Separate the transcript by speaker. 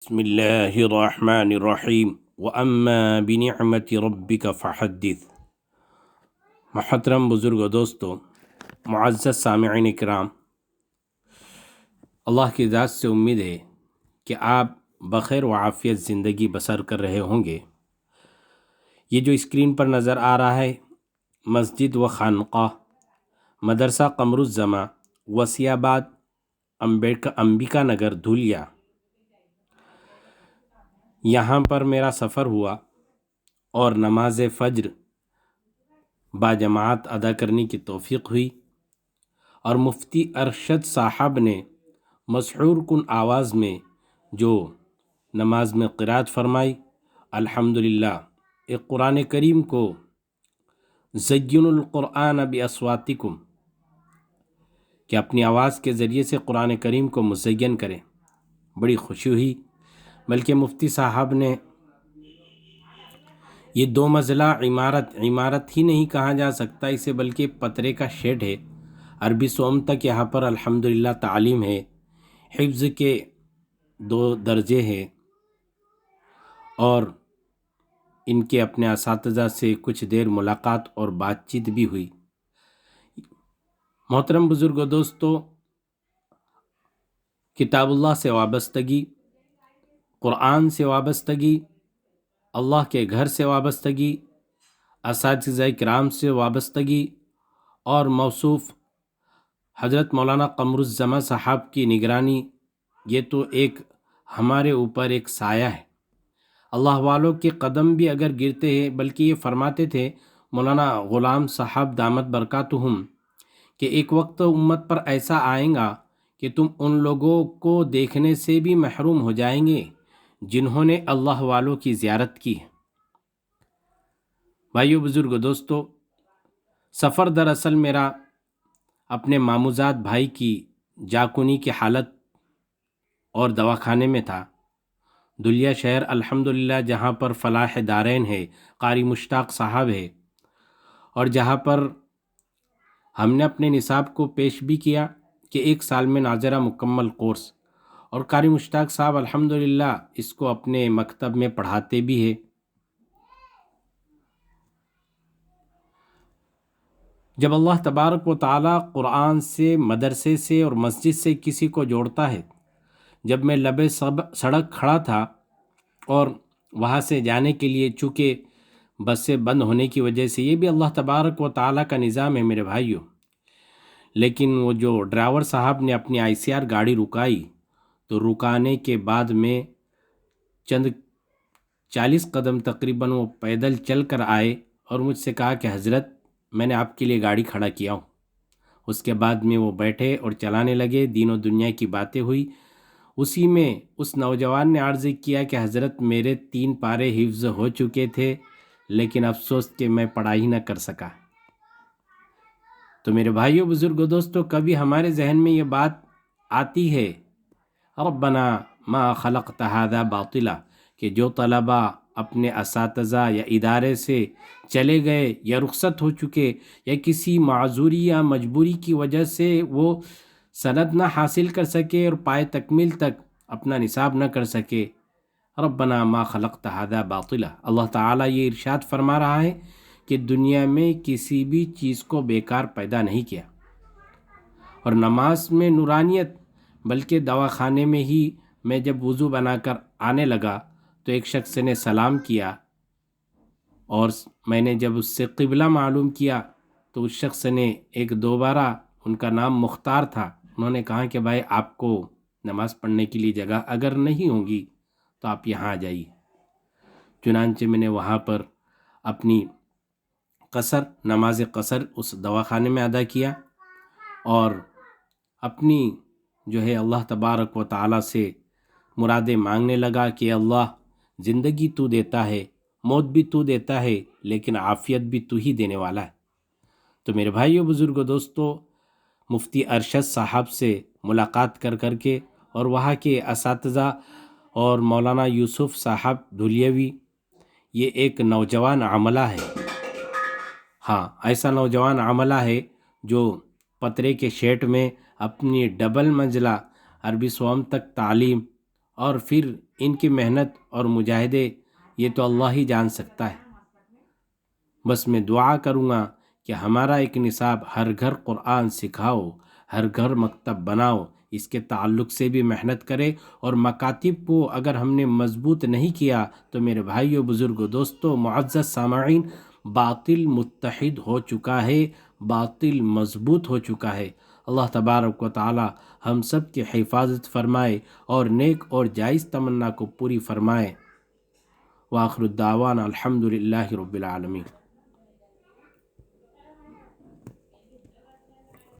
Speaker 1: بسم اللہ الرحمن الرحیم وَأَمَّا بِنِعْمَةِ رَبِّكَ فَحَدِّثْ۔ محترم بزرگ و دوستو، معزز سامعین کرام، اللہ کی ذات سے امید ہے کہ آپ بخیر و عافیت زندگی بسر کر رہے ہوں گے۔ یہ جو اسکرین پر نظر آ رہا ہے، مسجد و خانقاہ مدرسہ قمر الزماں، وسیع آباد، انبیکا نگر، دھولیا، یہاں پر میرا سفر ہوا اور نماز فجر باجماعت ادا کرنے کی توفیق ہوئی، اور مفتی ارشد صاحب نے مسحور کن آواز میں جو نماز میں قرات فرمائی، الحمدللہ، ایک قرآن کریم کو زینوا القرآن باصواتکم، کہ اپنی آواز کے ذریعے سے قرآن کریم کو مزین کریں، بڑی خوشی ہوئی۔ بلکہ مفتی صاحب نے یہ 2 منزلہ عمارت ہی نہیں کہا جا سکتا اسے، بلکہ پترے کا شیڈ ہے، عربی سوم تک یہاں پر الحمدللہ تعلیم ہے، حفظ کے 2 درجے ہیں، اور ان کے اپنے اساتذہ سے کچھ دیر ملاقات اور بات چیت بھی ہوئی۔ محترم بزرگ و دوستو، کتاب اللہ سے وابستگی، قرآن سے وابستگی، اللہ کے گھر سے وابستگی، اساتذہ کرام سے وابستگی، اور موصوف حضرت مولانا قمر الزماں صاحب کی نگرانی، یہ تو ایک ہمارے اوپر ایک سایہ ہے۔ اللہ والوں کے قدم بھی اگر گرتے ہیں، بلکہ یہ فرماتے تھے مولانا غلام صاحب دامت برکاتہم کہ ایک وقت امت پر ایسا آئے گا کہ تم ان لوگوں کو دیکھنے سے بھی محروم ہو جائیں گے جنہوں نے اللہ والوں کی زیارت کی ہے۔ بھائیو، بزرگ و دوستو، سفر دراصل میرا اپنے ماموزاد بھائی کی جاکنی کی حالت اور دواخانے میں تھا، دھولیا شہر الحمدللہ، جہاں پر فلاح دارین ہے، قاری مشتاق صاحب ہے، اور جہاں پر ہم نے اپنے نصاب کو پیش بھی کیا کہ 1 سال میں ناظرہ مکمل کورس، اور قاری مشتاق صاحب الحمدللہ اس کو اپنے مکتب میں پڑھاتے بھی ہیں۔ جب اللہ تبارک و تعالی قرآن سے، مدرسے سے اور مسجد سے کسی کو جوڑتا ہے، جب میں لبے سڑک کھڑا تھا اور وہاں سے جانے کے لیے، چونکہ بسیں بند ہونے کی وجہ سے، یہ بھی اللہ تبارک و تعالی کا نظام ہے میرے بھائیوں، لیکن وہ جو ڈرائیور صاحب نے اپنی ICR گاڑی رکائی، تو رکانے کے بعد میں چند 40 قدم تقریباً وہ پیدل چل کر آئے اور مجھ سے کہا کہ حضرت، میں نے آپ کے لیے گاڑی کھڑا کیا ہوں۔ اس کے بعد میں وہ بیٹھے اور چلانے لگے، دین و دنیا کی باتیں ہوئی۔ اسی میں اس نوجوان نے عرض کیا کہ حضرت، میرے 3 پارے حفظ ہو چکے تھے، لیکن افسوس کہ میں پڑھائی نہ کر سکا۔ تو میرے بھائیو، بزرگ و دوستو، کبھی ہمارے ذہن میں یہ بات آتی ہے، ربنا ما خلقت ھذا باطلا، کہ جو طلبہ اپنے اساتذہ یا ادارے سے چلے گئے یا رخصت ہو چکے، یا کسی معذوری یا مجبوری کی وجہ سے وہ سند نہ حاصل کر سکے اور پائے تکمیل تک اپنا نصاب نہ کر سکے، ربنا ما خلقت ھذا باطلا، اللہ تعالیٰ یہ ارشاد فرما رہا ہے کہ دنیا میں کسی بھی چیز کو بیکار پیدا نہیں کیا۔ اور نماز میں نورانیت، بلکہ دواخانے میں ہی میں جب وضو بنا کر آنے لگا تو ایک شخص نے سلام کیا، اور میں نے جب اس سے قبلہ معلوم کیا تو اس شخص نے ایک دوبارہ، ان کا نام مختار تھا، انہوں نے کہا کہ بھائی، آپ کو نماز پڑھنے کے لیے جگہ اگر نہیں ہوگی تو آپ یہاں آ جائیے۔ چنانچہ میں نے وہاں پر اپنی نماز قصر اس دواخانے میں ادا کیا، اور اپنی جو ہے اللہ تبارک و تعالیٰ سے مرادیں مانگنے لگا کہ اللہ، زندگی تو دیتا ہے، موت بھی تو دیتا ہے، لیکن عافیت بھی تو ہی دینے والا ہے۔ تو میرے بھائیو، بزرگ و دوستو، مفتی ارشد صاحب سے ملاقات کر کے، اور وہاں کے اساتذہ اور مولانا یوسف صاحب دھولیاوی، یہ ایک نوجوان عملہ ہے، ہاں، ایسا نوجوان عملہ ہے جو پترے کے شیٹ میں اپنی ڈبل منزلہ عربی سوم تک تعلیم اور پھر ان کی محنت اور مجاہدے یہ تو اللہ ہی جان سکتا ہے۔ بس میں دعا کروں گا کہ ہمارا ایک نصاب ہر گھر قرآن سکھاؤ، ہر گھر مکتب بناؤ، اس کے تعلق سے بھی محنت کرے، اور مکاتب کو اگر ہم نے مضبوط نہیں کیا تو میرے بھائیوں، بزرگوں، دوستوں، معزز سامعین، باطل متحد ہو چکا ہے، باطل مضبوط ہو چکا ہے۔ اللہ تبارک و تعالی ہم سب کی حفاظت فرمائے اور نیک اور جائز تمنا کو پوری فرمائے۔ وآخر الدعوانا الحمد للہ رب العالمین۔